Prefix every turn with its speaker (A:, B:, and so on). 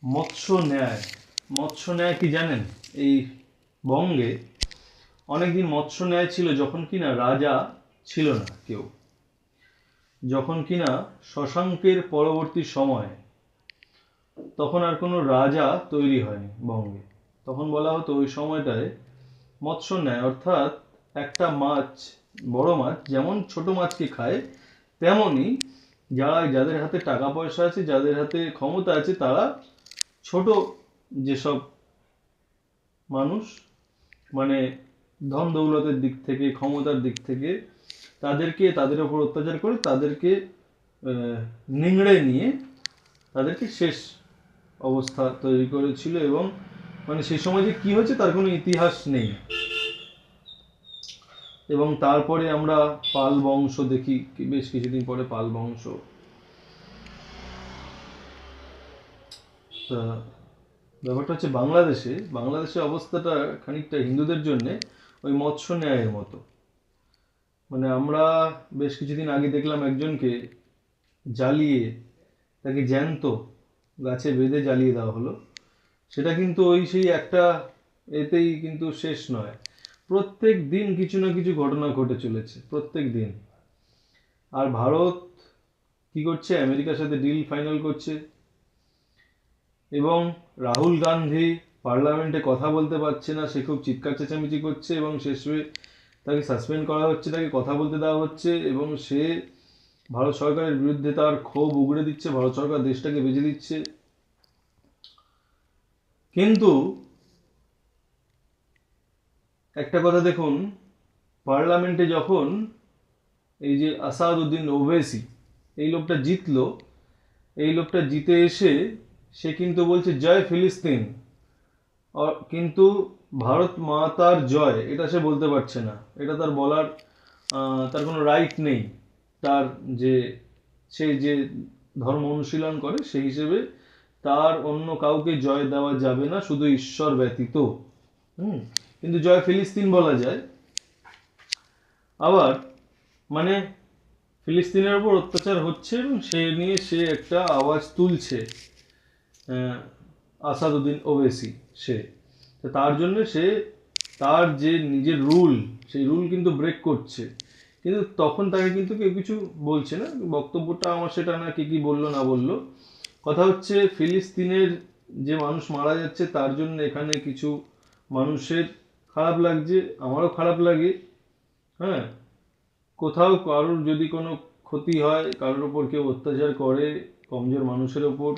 A: মৎস্য ন্যায়। মৎস্য ন্যায় কি জানেন? এই বঙ্গে অনেকদিন মৎস্য ন্যায় ছিল, যখন কিনা রাজা ছিল না কেউ, যখন কিনা শশাঙ্কের পরবর্তী সময়, তখন আর কোনো রাজা তৈরি হয়নি বঙ্গে। তখন বলা হতো ওই সময়টায় মৎস্য ন্যায়, অর্থাৎ একটা মাছ, বড় মাছ যেমন ছোট মাছকে খায়, তেমনি যাদের হাতে টাকা পয়সা আছে, যাদের হাতে ক্ষমতা আছে, তারা ছোট যেসব মানুষ, মানে ধন দৌলতের দিক থেকে, ক্ষমতার দিক থেকে, তাদের ওপর অত্যাচার করে তাদেরকে নিংড়ে নিয়ে তাদেরকে শেষ অবস্থা তৈরি করেছিল। এবং মানে সেই সময় যে কি হয়েছে তার কোনো ইতিহাস নেই। এবং তারপরে আমরা পাল বংশ দেখি, বেশ কিছুদিন পরে পাল বংশ। তা ব্যাপারটা হচ্ছে বাংলাদেশে অবস্থাটা খানিকটা হিন্দুদের জন্যে ওই মৎস্য ন্যায়ের মতো। মানে আমরা বেশ কিছুদিন আগে দেখলাম একজনকে জ্বালিয়ে, তাকে জ্যান্ত গাছে বেঁধে জ্বালিয়ে দেওয়া হলো। সেটা কিন্তু ওই সেই একটা এতেই কিন্তু শেষ নয়, প্রত্যেক দিন কিছু না কিছু ঘটনা ঘটে চলেছে, প্রত্যেক দিন। আর ভারত কি করছে? আমেরিকার সাথে ডিল ফাইনাল করছে, এবং রাহুল গান্ধী পার্লামেন্টে কথা বলতে পারছে না, সে খুব চিৎকার চেঁচামেচি করছে, এবং শেষে তাকে সাসপেন্ড করা হচ্ছে, তাকে কথা বলতে দেওয়া হচ্ছে, এবং সে ভারত সরকারের বিরুদ্ধে তার ক্ষোভ উগড়ে দিচ্ছে, ভারত সরকার দেশটাকে বেঁচে দিচ্ছে। কিন্তু একটা কথা দেখুন, পার্লামেন্টে যখন এই যে আসাদউদ্দিন ওবেসি, এই লোকটা জিতলো, এই লোকটা জিতে এসে সে কিন্তু বলছে জয় ফিলিস্তিন, কিন্তু ভারত মাতার জয় এটা সে বলতে পারছে না। এটা তার বলার তার কোনো রাইট নেই। তার যে সে যে ধর্ম অনুশীলন করে সেই হিসেবে তার অন্য কাউকে জয় দেওয়া যাবে না, শুধু ঈশ্বর ব্যতীত। কিন্তু জয় ফিলিস্তিন বলা যায়। আবার মানে ফিলিস্তিনের উপর অত্যাচার হচ্ছে এবং সে নিয়ে সে একটা আওয়াজ তুলছে, আসাদউদ্দিন ওবেসি। সে তার জন্য সে তার যে নিজের রুল, সেই রুল কিন্তু ব্রেক করছে, কিন্তু তখন তাকে কিন্তু কেউ কিছু বলছে না। বক্তব্যটা আমার সেটা না, কে কি বললো না বললো, কথা হচ্ছে ফিলিস্তিনের যে মানুষ মারা যাচ্ছে তার জন্য এখানে কিছু মানুষের খারাপ লাগছে, আমারও খারাপ লাগে। হ্যাঁ, কোথাও কারোর যদি কোনো ক্ষতি হয়, কারোর ওপর কেউ অত্যাচার করে কমজোর মানুষের ওপর,